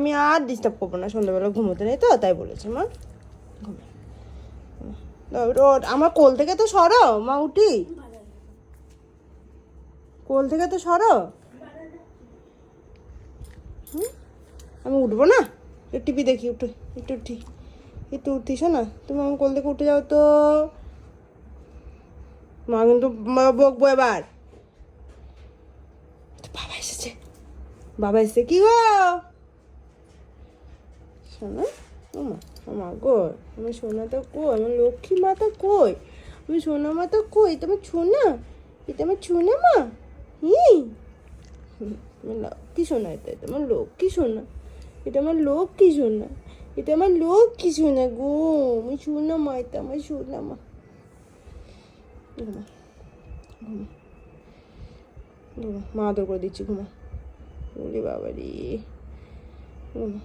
আমি আর ডিস্টার্ব করবো না, সন্ধ্যাবেলা ঘুমোতে নেই তো তাই বলেছে মা। আমার কোল থেকে তো সরো মা, উঠি কোল থেকে তো সরো। আমি উঠবো না, একটু টিভি দেখি, উঠো একটু উঠি, একটু উঠিস না তুমি আমার কোল থেকে উঠে যাও তো। মা কিন্তু বকবো এবার। বাবা এসেছে, বাবা এসেছে কি গো শোনা, মা গো আমার সোনাটা কই, আমার লক্ষ্মী মাতা কই, আমি সোনা মাতা কই, তোমার সোনা, এটা আমার সোনা মা। তোমার লক্ষ্মী সোনা, এটা তোমার লক্ষ্মী সোনা, এটা আমার লক্ষ্মী সোনা, এটা আমার লক্ষ্মী সোনা গো, আমি সোনা মা, এটা আমার সোনা মা। ঘুমা ঘুমা ঘুমা, মা আদর করে দিচ্ছি, ঘুমা। ওরে বাবা রে, ঘুমা।